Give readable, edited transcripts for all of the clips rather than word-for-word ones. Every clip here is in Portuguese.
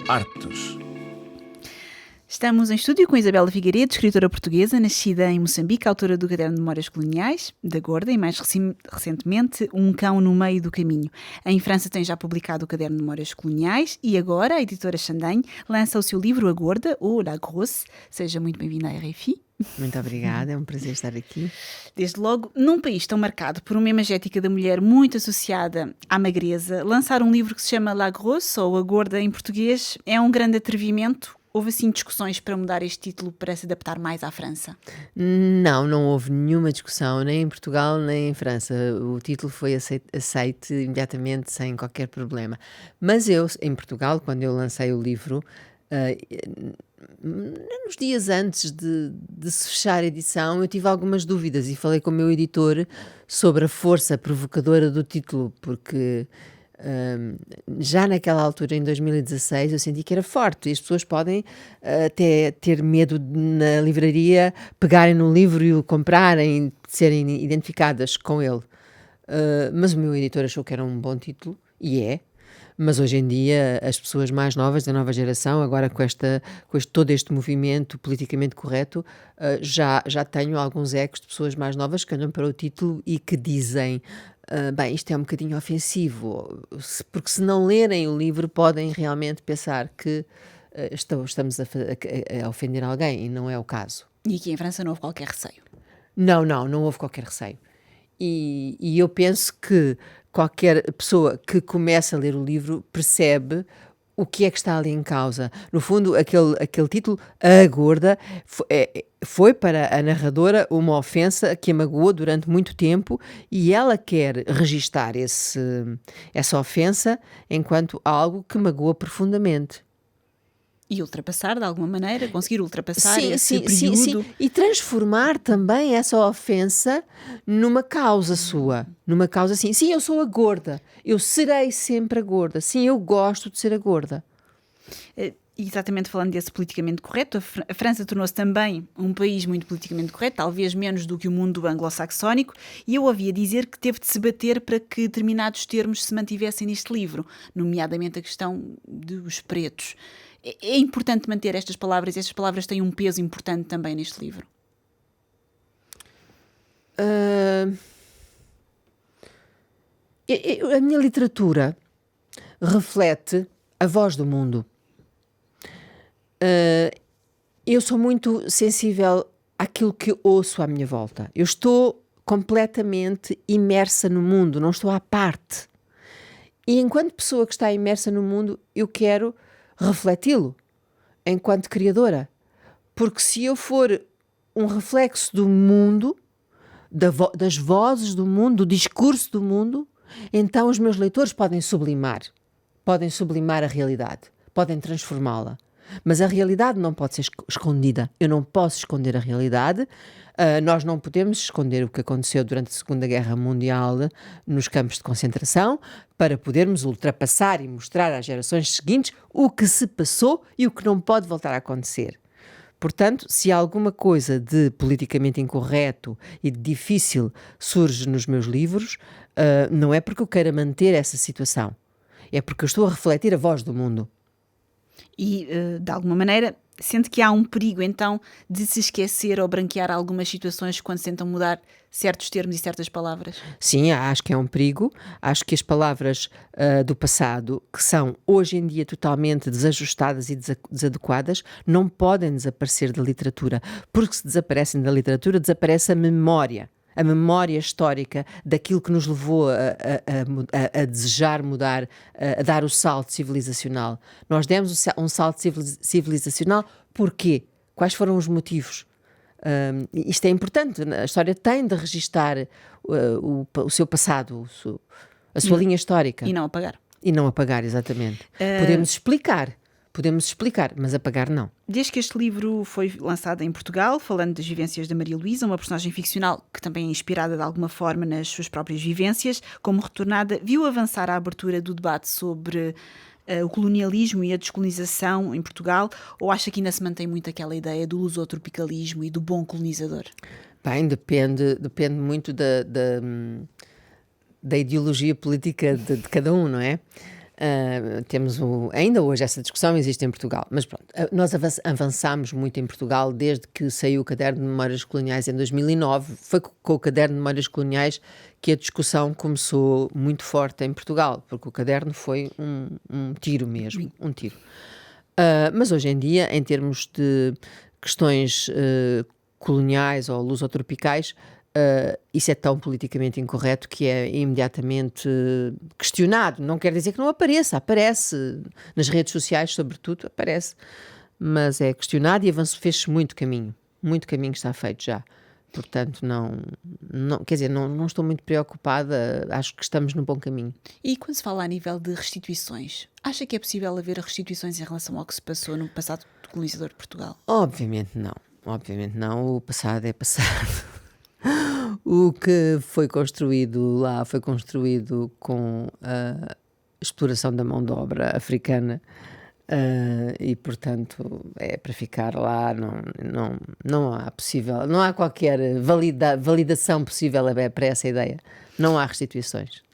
Artes. Estamos em estúdio com Isabela Figueiredo, escritora portuguesa, nascida em Moçambique, autora do Caderno de Memórias Coloniais, da Gorda, e mais recentemente, Um Cão no Meio do Caminho. Em França tem já publicado o Caderno de Memórias Coloniais e agora a editora Chandaigne lança o seu livro A Gorda, ou La Grosse. Seja muito bem-vinda à RFI. Muito obrigada, é um prazer estar aqui. Desde logo, num país tão marcado por uma imagética da mulher muito associada à magreza, lançar um livro que se chama La Grosse, ou A Gorda em português, é um grande atrevimento. Houve assim discussões para mudar este título para se adaptar mais à França? Não houve nenhuma discussão, nem em Portugal nem em França. O título foi aceito imediatamente, sem qualquer problema. Mas eu, em Portugal, quando eu lancei o livro, nos dias antes de se fechar a edição, eu tive algumas dúvidas e falei com o meu editor sobre a força provocadora do título, porque já naquela altura, em 2016, eu senti que era forte e as pessoas podem até ter medo de, na livraria, pegarem no livro e o comprarem, serem identificadas com ele. Mas o meu editor achou que era um bom título, e é. Mas hoje em dia as pessoas mais novas, da nova geração, agora com todo este movimento politicamente correto, já tenho alguns ecos de pessoas mais novas que olham para o título e que dizem bem, isto é um bocadinho ofensivo, porque se não lerem o livro podem realmente pensar que estamos a ofender alguém, e não é o caso. E aqui em França não houve qualquer receio? Não houve qualquer receio. E eu penso que qualquer pessoa que começa a ler o livro percebe o que é que está ali em causa. No fundo, aquele título, A Gorda, foi para a narradora uma ofensa que a magoou durante muito tempo, e ela quer registar essa ofensa enquanto algo que magoa profundamente. E ultrapassar, de alguma maneira, conseguir ultrapassar esse período. Sim. E transformar também essa ofensa numa causa sua. Numa causa assim, sim, eu sou a gorda. Eu serei sempre a gorda. Sim, eu gosto de ser a gorda. Exatamente, falando desse politicamente correto, a França tornou-se também um país muito politicamente correto, talvez menos do que o mundo anglo-saxónico, e eu ouvia dizer que teve de se bater para que determinados termos se mantivessem neste livro, nomeadamente a questão dos pretos. É importante manter estas palavras, e estas palavras têm um peso importante também neste livro. A minha literatura reflete a voz do mundo. Eu sou muito sensível àquilo que ouço à minha volta. Eu estou completamente imersa no mundo, não estou à parte. E enquanto pessoa que está imersa no mundo, eu quero refleti-lo enquanto criadora. Porque se eu for um reflexo do mundo, das vozes do mundo, do discurso do mundo, então os meus leitores podem sublimar a realidade, podem transformá-la. Mas a realidade não pode ser escondida. Eu não posso esconder a realidade. Nós não podemos esconder o que aconteceu durante a Segunda Guerra Mundial nos campos de concentração, para podermos ultrapassar e mostrar às gerações seguintes o que se passou e o que não pode voltar a acontecer. Portanto, se alguma coisa de politicamente incorreto e de difícil surge nos meus livros, não é porque eu queira manter essa situação. É porque eu estou a refletir a voz do mundo. E, de alguma maneira, sente que há um perigo, então, de se esquecer ou branquear algumas situações quando se tentam mudar certos termos e certas palavras? Sim, acho que é um perigo. Acho que as palavras do passado, que são hoje em dia totalmente desajustadas e desadequadas, não podem desaparecer da literatura. Porque se desaparecem da literatura, desaparece a memória histórica daquilo que nos levou a desejar mudar, a dar o salto civilizacional. Nós demos um salto civilizacional, porquê? Quais foram os motivos? Isto é importante, a história tem de registar o seu passado, a sua linha histórica. E não apagar. E não apagar, exatamente. Podemos explicar, mas apagar não. Desde que este livro foi lançado em Portugal, falando das vivências da Maria Luísa, uma personagem ficcional que também é inspirada de alguma forma nas suas próprias vivências, como retornada, viu avançar a abertura do debate sobre o colonialismo e a descolonização em Portugal, ou acha que ainda se mantém muito aquela ideia do lusotropicalismo e do bom colonizador? Bem, depende muito da ideologia política de cada um, não é? Ainda hoje essa discussão existe em Portugal, mas pronto, nós avançámos muito em Portugal desde que saiu o Caderno de Memórias Coloniais em 2009. Foi com o Caderno de Memórias Coloniais que a discussão começou muito forte em Portugal, porque o caderno foi um tiro mesmo, um tiro. Mas hoje em dia, em termos de questões coloniais ou lusotropicais, isso é tão politicamente incorreto que é imediatamente questionado. Não quer dizer que não apareça, aparece nas redes sociais, sobretudo, aparece, mas é questionado e fez-se muito caminho está feito já. Portanto, quer dizer, não estou muito preocupada, acho que estamos no bom caminho. E quando se fala a nível de restituições, acha que é possível haver restituições em relação ao que se passou no passado do colonizador de Portugal? Obviamente não, o passado é passado. O que foi construído lá foi construído com a exploração da mão de obra africana, e portanto é para ficar lá. Não há qualquer validação possível para essa ideia. Não há restituições.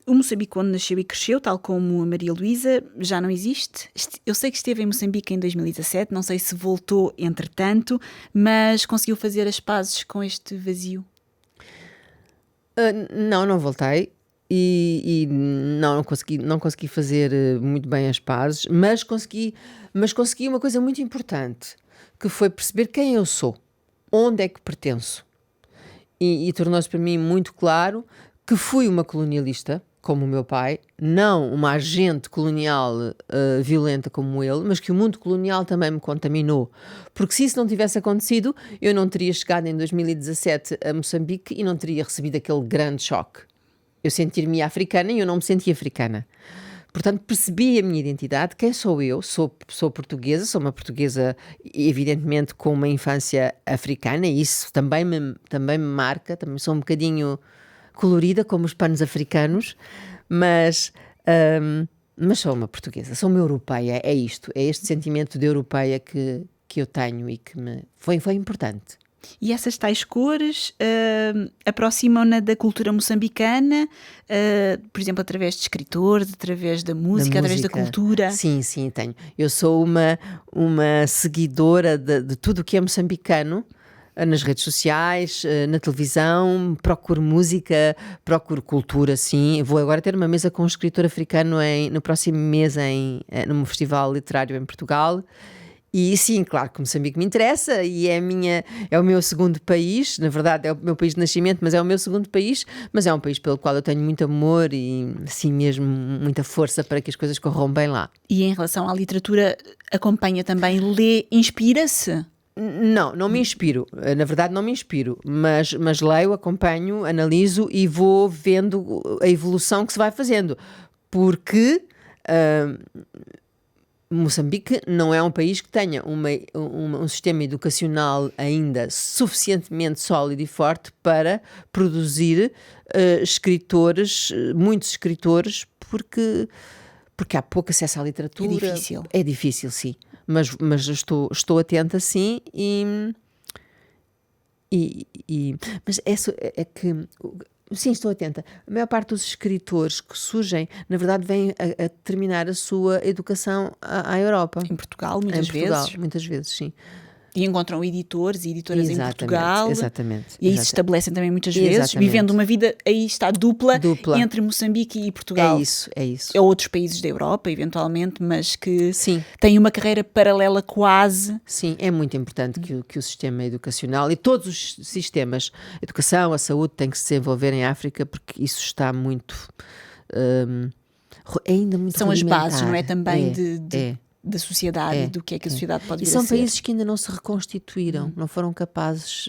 O Moçambique onde nasceu e cresceu, tal como a Maria Luísa, já não existe. Eu sei que esteve em Moçambique em 2017, não sei se voltou entretanto, mas conseguiu fazer as pazes com este vazio? Não voltei e não consegui fazer muito bem as pazes, mas consegui uma coisa muito importante, que foi perceber quem eu sou, onde é que pertenço. E tornou-se para mim muito claro que fui uma colonialista, como o meu pai, não uma agente colonial violenta como ele, mas que o mundo colonial também me contaminou. Porque se isso não tivesse acontecido, eu não teria chegado em 2017 a Moçambique e não teria recebido aquele grande choque. Eu sentir-me africana e eu não me senti africana. Portanto, percebi a minha identidade, quem sou eu, sou portuguesa, sou uma portuguesa evidentemente com uma infância africana, e isso também me marca, também sou um bocadinho colorida como os panos africanos, mas sou uma portuguesa, sou uma europeia, é isto, é este sentimento de europeia que eu tenho e que foi importante. E essas tais cores aproximam-na da cultura moçambicana, por exemplo, através de escritores, através da música, através da cultura? Sim, tenho. Eu sou uma seguidora de tudo o que é moçambicano, nas redes sociais, na televisão, procuro música, procuro cultura, sim. Vou agora ter uma mesa com um escritor africano no próximo mês num festival literário em Portugal. E sim, claro que Moçambique me interessa e é o meu segundo país, na verdade é o meu país de nascimento, mas é o meu segundo país, mas é um país pelo qual eu tenho muito amor e sim mesmo muita força para que as coisas corram bem lá. E em relação à literatura, acompanha também, lê, inspira-se? Não me inspiro, na verdade não me inspiro, mas leio, acompanho, analiso e vou vendo a evolução que se vai fazendo, porque Moçambique não é um país que tenha um sistema educacional ainda suficientemente sólido e forte para produzir muitos escritores, porque há pouco acesso à literatura. É difícil. É difícil, sim. Mas estou atenta, sim, mas é que... Sim, estou atenta. A maior parte dos escritores que surgem, na verdade, vêm a terminar a sua educação à Europa. Em Portugal, muitas vezes, sim. E encontram editores e editoras em Portugal. Exatamente. E aí se estabelecem também muitas vezes, vivendo uma vida, aí está dupla entre Moçambique e Portugal. É isso. Ou outros países da Europa, eventualmente, mas que têm uma carreira paralela quase. Sim, é muito importante que o sistema educacional e todos os sistemas, a educação, a saúde, têm que se desenvolver em África, porque isso está muito... ainda muito São rudimentar. As bases, não é? Também da sociedade, do que é que a sociedade pode vir a ser. E são países que ainda não se reconstituíram, não foram capazes,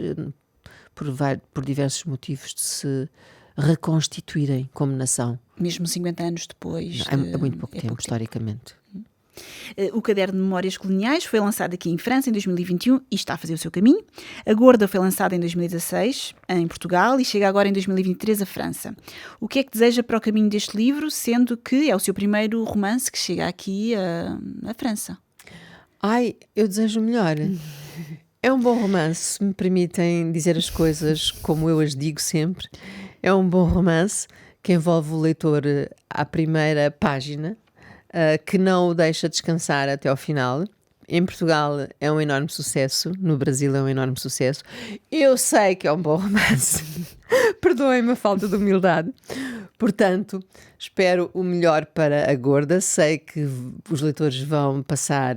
por diversos motivos, de se reconstituírem como nação. Mesmo 50 anos depois. É muito pouco tempo, historicamente. O Caderno de Memórias Coloniais foi lançado aqui em França em 2021 e está a fazer o seu caminho. A Gorda foi lançada em 2016 em Portugal e chega agora em 2023 à França. O que é que deseja para o caminho deste livro, sendo que é o seu primeiro romance que chega aqui à França? Eu desejo o melhor. É um bom romance, se me permitem dizer as coisas como eu as digo sempre. É um bom romance que envolve o leitor à primeira página, que não o deixa descansar até ao final. Em Portugal é um enorme sucesso, no Brasil é um enorme sucesso. Eu sei que é um bom romance, perdoem-me a falta de humildade. Portanto, espero o melhor para a Gorda. Sei que os leitores vão passar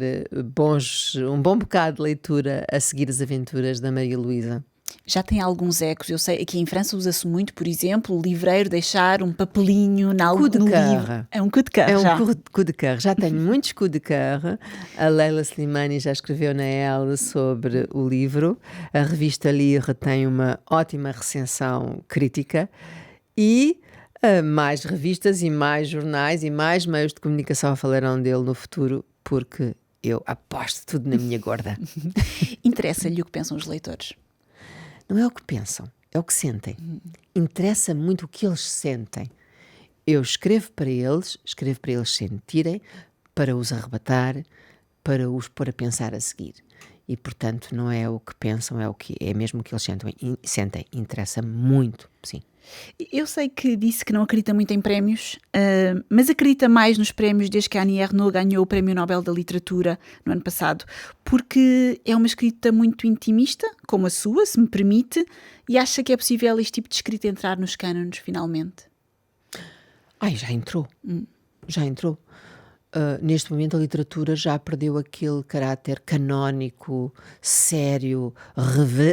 um bom bocado de leitura a seguir as aventuras da Maria Luísa. Já tem alguns ecos, eu sei, aqui em França usa-se muito, por exemplo, o livreiro deixar um papelinho no livro. É um coup de cœur, já. Coup de cœur. Já tenho muitos coup de cœur. A Leila Slimani já escreveu na Elle sobre o livro. A revista Lire tem uma ótima recensão crítica. E mais revistas e mais jornais e mais meios de comunicação falarão dele no futuro, porque eu aposto tudo na minha Gorda. Interessa-lhe o que pensam os leitores? Não é o que pensam, é o que sentem. Interessa muito o que eles sentem. Eu escrevo para eles sentirem, para os arrebatar, para os pôr a pensar a seguir. E, portanto, não é o que pensam, é mesmo o que eles sentem. Interessa muito, sim. Eu sei que disse que não acredita muito em prémios, mas acredita mais nos prémios desde que a Annie Ernaux ganhou o Prémio Nobel da Literatura no ano passado, porque é uma escrita muito intimista, como a sua, se me permite, e acha que é possível este tipo de escrita entrar nos cânones finalmente? Já entrou. Já entrou. Neste momento a literatura já perdeu aquele caráter canónico, sério,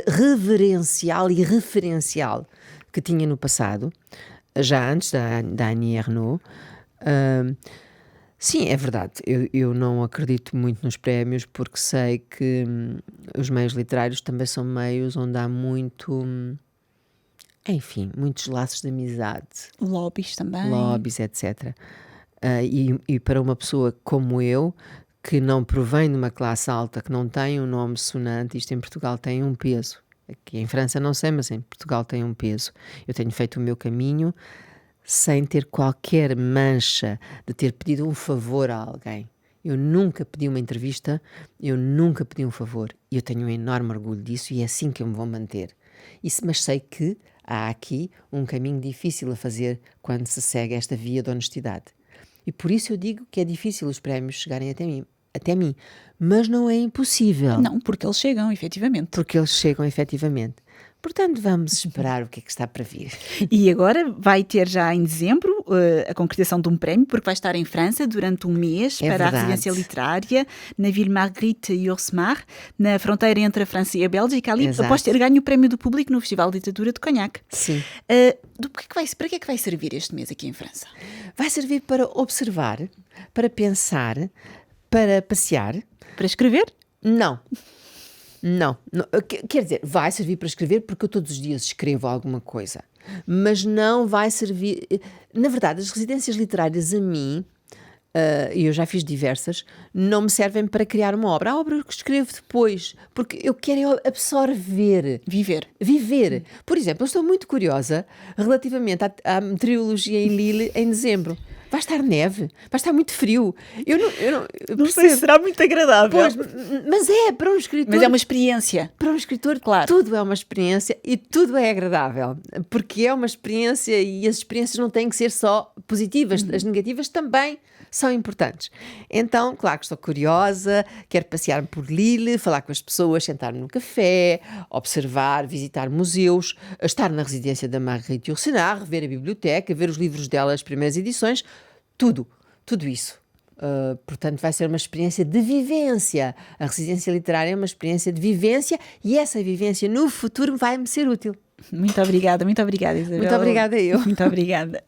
reverencial e referencial que tinha no passado, já antes da Annie Ernaux. Sim, é verdade, eu não acredito muito nos prémios, porque sei que os meios literários também são meios onde há muitos laços de amizade. Lobbies também. Lobbies, etc. E para uma pessoa como eu, que não provém de uma classe alta, que não tem um nome sonante, isto em Portugal tem um peso. Aqui em França não sei, mas em Portugal tem um peso. Eu tenho feito o meu caminho sem ter qualquer mancha de ter pedido um favor a alguém. Eu nunca pedi uma entrevista, eu nunca pedi um favor. E eu tenho um enorme orgulho disso e é assim que eu me vou manter. Mas sei que há aqui um caminho difícil a fazer quando se segue esta via de honestidade. E por isso eu digo que é difícil os prémios chegarem até mim. Mas não é impossível. Não, porque eles chegam, efetivamente. Portanto, vamos esperar o que é que está para vir. E agora vai ter já em dezembro a concretização de um prémio, porque vai estar em França durante um mês para a residência literária na Ville Marguerite Yourcenar, na fronteira entre a França e a Bélgica, ali após ter ganho o prémio do público no Festival de Literatura de Cognac. Sim. Para que é que vai servir este mês aqui em França? Vai servir para observar, para pensar, para passear. Para escrever? Não. Quer dizer, vai servir para escrever porque eu todos os dias escrevo alguma coisa. Mas não vai servir... Na verdade, as residências literárias a mim, e eu já fiz diversas, não me servem para criar uma obra. A obra que escrevo depois, porque eu quero absorver. Viver. Por exemplo, eu estou muito curiosa relativamente à meteorologia em Lille em dezembro. Vai estar neve, vai estar muito frio. Eu não sei se será muito agradável. Pois, mas é para um escritor. Mas é uma experiência. Para um escritor, claro. Tudo é uma experiência e tudo é agradável. Porque é uma experiência e as experiências não têm que ser só positivas. As negativas também são importantes. Então, claro que estou curiosa, quero passear por Lille, falar com as pessoas, sentar-me no café, observar, visitar museus, estar na residência da Marguerite Yourcenar, ver a biblioteca, ver os livros dela, as primeiras edições, tudo isso. Portanto, vai ser uma experiência de vivência. A residência literária é uma experiência de vivência e essa vivência no futuro vai-me ser útil. Muito obrigada, Isabel. Muito obrigada eu. Muito obrigada.